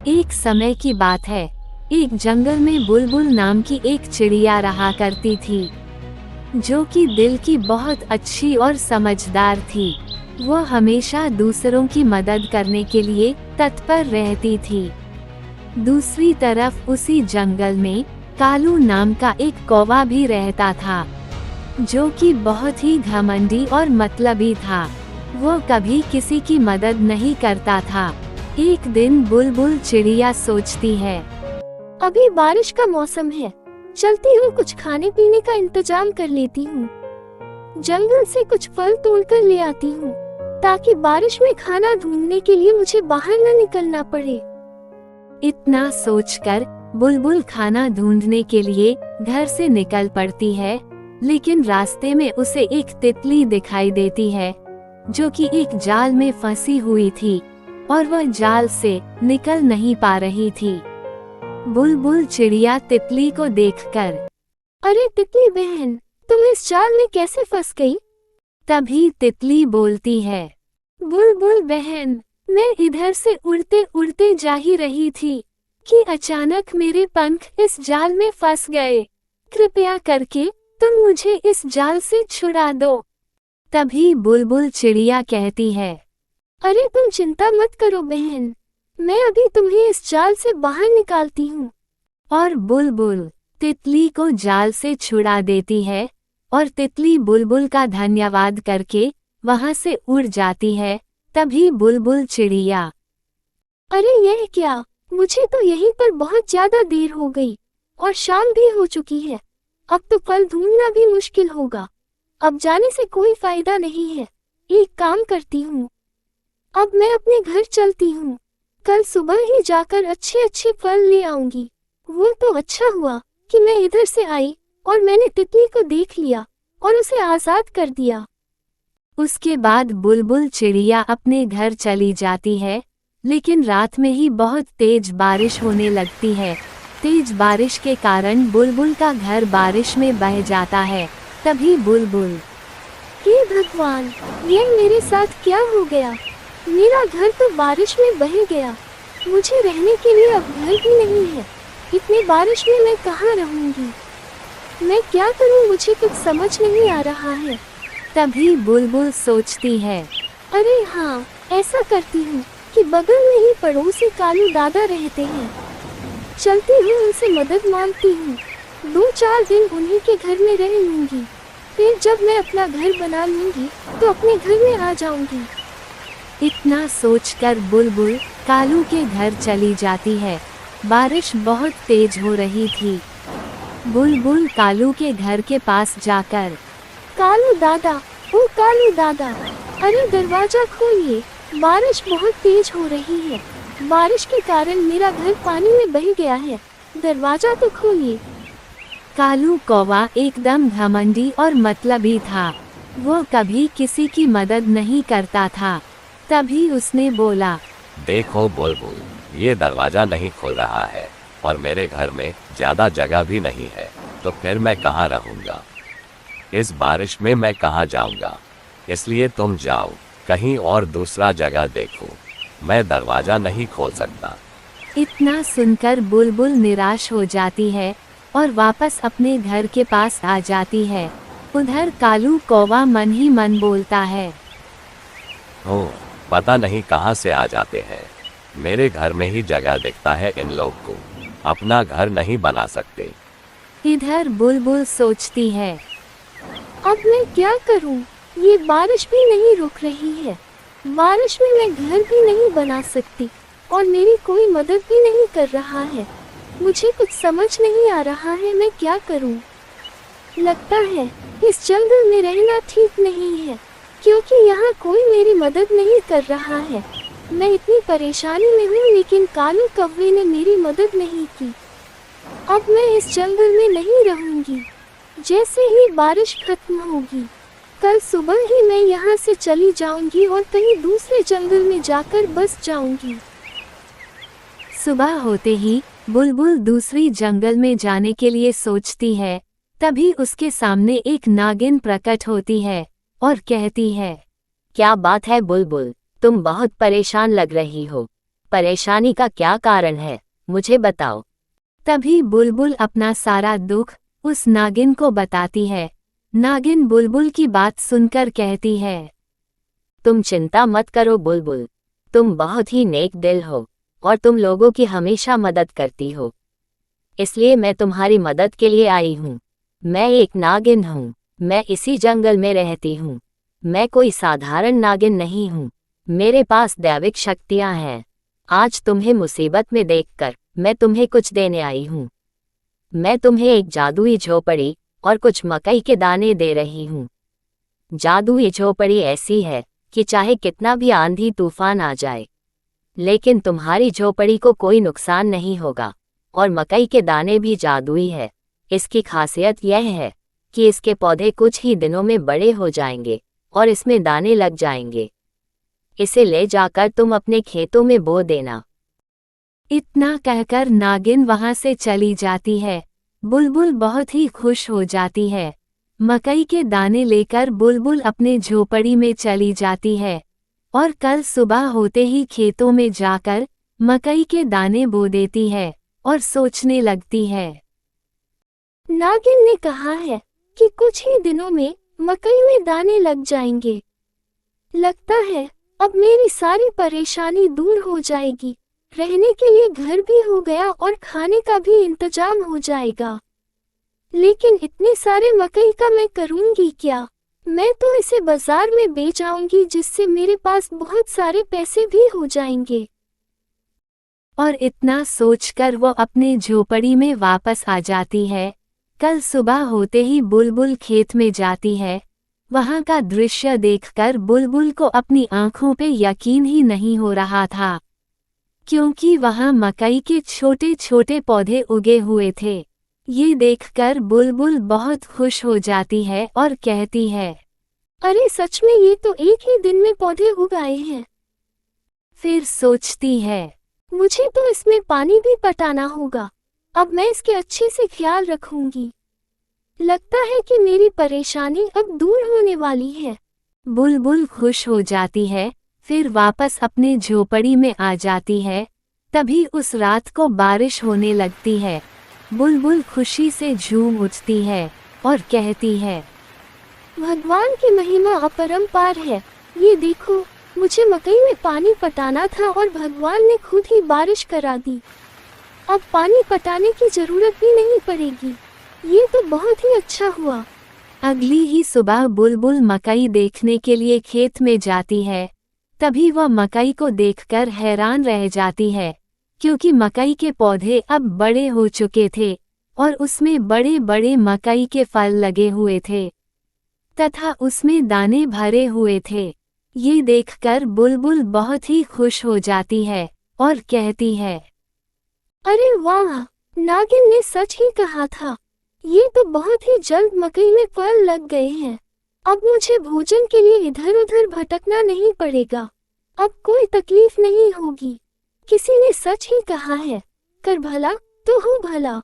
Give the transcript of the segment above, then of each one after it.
एक समय की बात है। एक जंगल में बुलबुल नाम की एक चिड़िया रहा करती थी, जो कि दिल की बहुत अच्छी और समझदार थी। वह हमेशा दूसरों की मदद करने के लिए तत्पर रहती थी। दूसरी तरफ उसी जंगल में कालू नाम का एक कौवा भी रहता था, जो कि बहुत ही घमंडी और मतलबी था। वह कभी किसी की मदद नहीं करता था। एक दिन बुलबुल चिड़िया सोचती है, अभी बारिश का मौसम है, चलती हूँ कुछ खाने पीने का इंतजाम कर लेती हूँ। जंगल से कुछ फल तोड़कर ले आती हूँ, ताकि बारिश में खाना ढूंढने के लिए मुझे बाहर न निकलना पड़े। इतना सोचकर बुलबुल खाना ढूंढने के लिए घर से निकल पड़ती है, लेकिन रास्ते में उसे एक तितली दिखाई देती है, जो कि एक जाल में फंसी हुई थी और वह जाल से निकल नहीं पा रही थी। बुलबुल चिड़िया तितली को देखकर, अरे तितली बहन, तुम इस जाल में कैसे फंस गई? तभी तितली बोलती है, बुलबुल बहन, मैं इधर से उड़ते उड़ते जा ही रही थी कि अचानक मेरे पंख इस जाल में फंस गए। कृपया करके तुम मुझे इस जाल से छुड़ा दो। तभी बुलबुल चिड़िया कहती है, अरे तुम चिंता मत करो बहन, मैं अभी तुम्हें इस जाल से बाहर निकालती हूँ। और बुलबुल तितली को जाल से छुड़ा देती है और तितली बुलबुल का धन्यवाद करके वहां से उड़ जाती है। तभी बुलबुल चिड़िया, अरे यह क्या, मुझे तो यहीं पर बहुत ज्यादा देर हो गई और शाम भी हो चुकी है। अब तो फल ढूंढना भी मुश्किल होगा। अब जाने से कोई फायदा नहीं है। एक काम करती हूँ, अब मैं अपने घर चलती हूँ। कल सुबह ही जाकर अच्छे अच्छे फल ले आऊंगी। वो तो अच्छा हुआ कि मैं इधर से आई और मैंने तितली को देख लिया और उसे आजाद कर दिया। उसके बाद बुलबुल चिड़िया अपने घर चली जाती है, लेकिन रात में ही बहुत तेज बारिश होने लगती है। तेज बारिश के कारण बुलबुल का घर बारिश में बह जाता है। तभी बुलबुल, हे भगवान, ये मेरे साथ क्या हो गया? मेरा घर तो बारिश में बह गया। मुझे रहने के लिए अब घर भी नहीं है। इतनी बारिश में मैं कहाँ रहूंगी? मैं क्या करूँ, मुझे कुछ समझ नहीं आ रहा है। तभी बुलबुल सोचती है, अरे हाँ, ऐसा करती हूँ कि बगल में ही पड़ोसी कालू दादा रहते हैं। चलती हूँ, उनसे मदद मांगती हूँ। 2-4 दिन उन्हीं के घर में रह लूंगी। फिर जब मैं अपना घर बना लूंगी तो अपने घर में आ जाऊंगी। इतना सोचकर बुलबुल कालू के घर चली जाती है। बारिश बहुत तेज हो रही थी। बुलबुल कालू के घर के पास जाकर, कालू दादा, ओ कालू दादा, अरे दरवाजा खोलिए, बारिश बहुत तेज हो रही है। बारिश के कारण मेरा घर पानी में बह गया है, दरवाजा तो खोलिए। कालू कौवा एकदम घमंडी और मतलबी था। वो कभी किसी की मदद नहीं करता था। तभी उसने बोला, देखो बुलबुल, ये दरवाजा नहीं खोल रहा है और मेरे घर में ज्यादा जगह भी नहीं है, तो फिर मैं कहाँ रहूँगा? इस बारिश में मैं कहाँ जाऊँगा? इसलिए तुम जाओ, कहीं और दूसरा जगह देखो। मैं दरवाजा नहीं खोल सकता। इतना सुनकर बुलबुल निराश हो जाती है और वापस अपने घर के पास आ जाती है। उधर कालू कौवा मन ही मन बोलता है, ओह, पता नहीं कहाँ से आ जाते हैं। मेरे घर में ही जगह दिखता है इन लोग को, अपना घर नहीं बना सकते। इधर बुलबुल सोचती है, अब मैं क्या करूं? ये बारिश भी नहीं रुक रही है। बारिश में मैं घर भी नहीं बना सकती और मेरी कोई मदद भी नहीं कर रहा है। मुझे कुछ समझ नहीं आ रहा है, मैं क्या करूं? लगता है इस जंगल में रहना ठीक नहीं है, क्योंकि यहाँ कोई मेरी मदद नहीं कर रहा है। मैं इतनी परेशानी में हूँ, लेकिन कालू कौवे ने मेरी मदद नहीं की। अब मैं इस जंगल में नहीं रहूंगी। जैसे ही बारिश खत्म होगी, कल सुबह ही मैं यहाँ से चली जाऊंगी और कहीं दूसरे जंगल में जाकर बस जाऊंगी। सुबह होते ही बुलबुल दूसरी जंगल में जाने के लिए सोचती है। तभी उसके सामने एक नागिन प्रकट होती है और कहती है, क्या बात है बुलबुल, तुम बहुत परेशान लग रही हो। परेशानी का क्या कारण है, मुझे बताओ। तभी बुलबुल अपना सारा दुख उस नागिन को बताती है। नागिन बुलबुल की बात सुनकर कहती है, तुम चिंता मत करो बुलबुल, तुम बहुत ही नेक दिल हो और तुम लोगों की हमेशा मदद करती हो, इसलिए मैं तुम्हारी मदद के लिए आई हूँ। मैं एक नागिन हूँ, मैं इसी जंगल में रहती हूँ। मैं कोई साधारण नागिन नहीं हूँ, मेरे पास दैविक शक्तियाँ हैं। आज तुम्हें मुसीबत में देखकर मैं तुम्हें कुछ देने आई हूँ। मैं तुम्हें एक जादुई झोपड़ी और कुछ मकई के दाने दे रही हूँ। जादुई झोपड़ी ऐसी है कि चाहे कितना भी आंधी तूफान आ जाए, लेकिन तुम्हारी झोपड़ी को कोई नुकसान नहीं होगा। और मकई के दाने भी जादुई है। इसकी खासियत यह है कि इसके पौधे कुछ ही दिनों में बड़े हो जाएंगे और इसमें दाने लग जाएंगे। इसे ले जाकर तुम अपने खेतों में बो देना। इतना कहकर नागिन वहां से चली जाती है। बुलबुल बहुत ही खुश हो जाती है। मकई के दाने लेकर बुलबुल अपने झोपड़ी में चली जाती है और कल सुबह होते ही खेतों में जाकर मकई के दाने बो देती है और सोचने लगती है। नागिन ने कहा है कि कुछ ही दिनों में मकई में दाने लग जाएंगे। लगता है अब मेरी सारी परेशानी दूर हो जाएगी। रहने के लिए घर भी हो गया और खाने का भी इंतजाम हो जाएगा। लेकिन इतने सारे मकई का मैं करूंगी क्या? मैं तो इसे बाजार में बेच आऊंगी, जिससे मेरे पास बहुत सारे पैसे भी हो जाएंगे। और इतना सोचकर वो अपने झोपड़ी में वापस आ जाती है। कल सुबह होते ही बुलबुल खेत में जाती है। वहां का दृश्य देखकर बुलबुल को अपनी आंखों पे यकीन ही नहीं हो रहा था, क्योंकि वहां मकई के छोटे छोटे पौधे उगे हुए थे। ये देखकर बुलबुल बहुत खुश हो जाती है और कहती है, अरे सच में ये तो एक ही दिन में पौधे उग आए हैं। फिर सोचती है, मुझे तो इसमें पानी भी पटाना होगा। अब मैं इसके अच्छे से ख्याल रखूंगी। लगता है कि मेरी परेशानी अब दूर होने वाली है। बुलबुल खुश हो जाती है। फिर वापस अपने झोपड़ी में आ जाती है। तभी उस रात को बारिश होने लगती है। बुलबुल खुशी से झूम उठती है और कहती है, भगवान की महिमा अपरंपार है। ये देखो, मुझे मकई में पानी पटाना था और भगवान ने खुद ही बारिश करा दी। अब पानी पटाने की जरूरत भी नहीं पड़ेगी। ये तो बहुत ही अच्छा हुआ। अगली ही सुबह बुलबुल मकई देखने के लिए खेत में जाती है। तभी वह मकई को देखकर हैरान रह जाती है, क्योंकि मकई के पौधे अब बड़े हो चुके थे और उसमें बड़े बड़े मकई के फल लगे हुए थे तथा उसमें दाने भरे हुए थे। ये देखकर बुलबुल बहुत ही खुश हो जाती है और कहती है, अरे वाह, नागिन ने सच ही कहा था। ये तो बहुत ही जल्द मकई में फल लग गए हैं। अब मुझे भोजन के लिए इधर उधर भटकना नहीं पड़ेगा। अब कोई तकलीफ नहीं होगी। किसी ने सच ही कहा है, कर भला तो हो भला।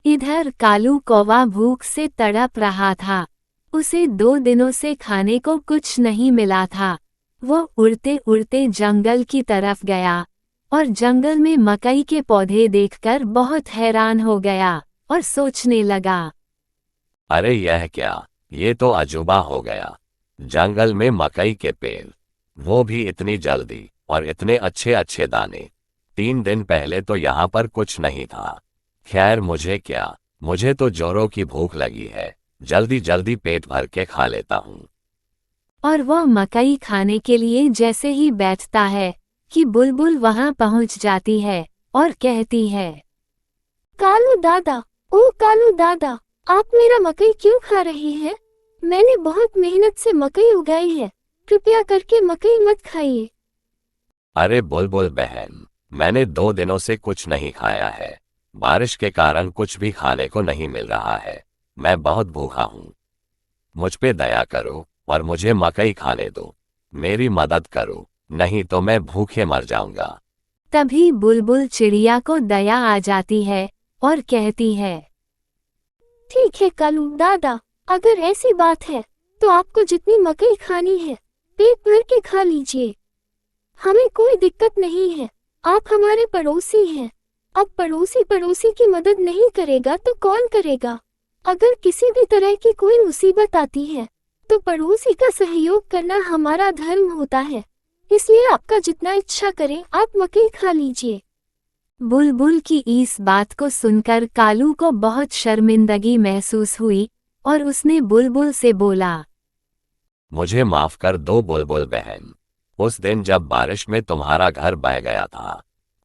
इधर कालू कौवा भूख से तड़प रहा था। उसे 2 दिनों से खाने को कुछ नहीं मिला था। वो उड़ते उड़ते जंगल की तरफ गया और जंगल में मकई के पौधे देखकर बहुत हैरान हो गया और सोचने लगा, अरे यह क्या, ये तो अजूबा हो गया। जंगल में मकई के पेड़, वो भी इतनी जल्दी, और इतने अच्छे अच्छे दाने। 3 दिन पहले तो यहाँ पर कुछ नहीं था। खैर मुझे क्या, मुझे तो जोरों की भूख लगी है। जल्दी जल्दी पेट भर के खा लेता हूँ। और वह मकई खाने के लिए जैसे ही बैठता है कि बुलबुल वहां पहुंच जाती है और कहती है, कालू दादा, ओ कालू दादा, आप मेरा मकई क्यों खा रहे हैं? मैंने बहुत मेहनत से मकई उगाई है। कृपया करके मकई मत खाइए। अरे बुलबुल बहन, मैंने 2 दिनों से कुछ नहीं खाया है। बारिश के कारण कुछ भी खाने को नहीं मिल रहा है। मैं बहुत भूखा हूँ। मुझ पे दया करो और मुझे मकई खाने दो। मेरी मदद करो, नहीं तो मैं भूखे मर जाऊंगा। तभी बुलबुल चिड़िया को दया आ जाती है और कहती है, ठीक है कालू दादा, अगर ऐसी बात है तो आपको जितनी मकई खानी है पेट भर के खा लीजिए। हमें कोई दिक्कत नहीं है। आप हमारे पड़ोसी हैं। अब पड़ोसी पड़ोसी की मदद नहीं करेगा तो कौन करेगा? अगर किसी भी तरह की कोई मुसीबत आती है तो पड़ोसी का सहयोग करना हमारा धर्म होता है। इसलिए आपका जितना इच्छा करें आप मकई खा लीजिए। बुलबुल की इस बात को सुनकर कालू को बहुत शर्मिंदगी महसूस हुई और उसने बुलबुल से बोला, मुझे माफ कर दो बुलबुल बहन। उस दिन जब बारिश में तुम्हारा घर बह गया था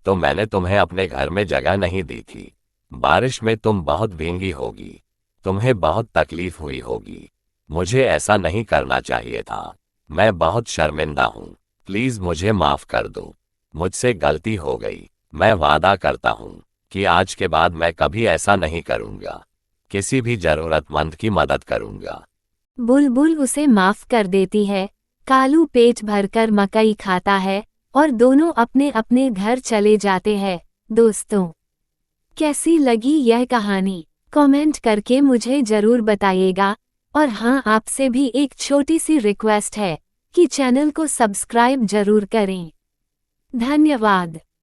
तो मैंने तुम्हें अपने घर में जगह नहीं दी थी। बारिश में तुम बहुत भींगी होगी, तुम्हें बहुत तकलीफ हुई होगी। मुझे ऐसा नहीं करना चाहिए था। मैं बहुत शर्मिंदा हूँ। प्लीज मुझे माफ कर दो। मुझसे गलती हो गई। मैं वादा करता हूँ कि आज के बाद मैं कभी ऐसा नहीं करूँगा। किसी भी जरूरतमंद की मदद करूँगा। बुलबुल उसे माफ कर देती है। कालू पेट भरकर मकई खाता है और दोनों अपने अपने घर चले जाते हैं। दोस्तों, कैसी लगी यह कहानी? कमेंट करके मुझे जरूर बताइएगा। और हाँ, आपसे भी एक छोटी सी रिक्वेस्ट है कि चैनल को सब्सक्राइब जरूर करें। धन्यवाद।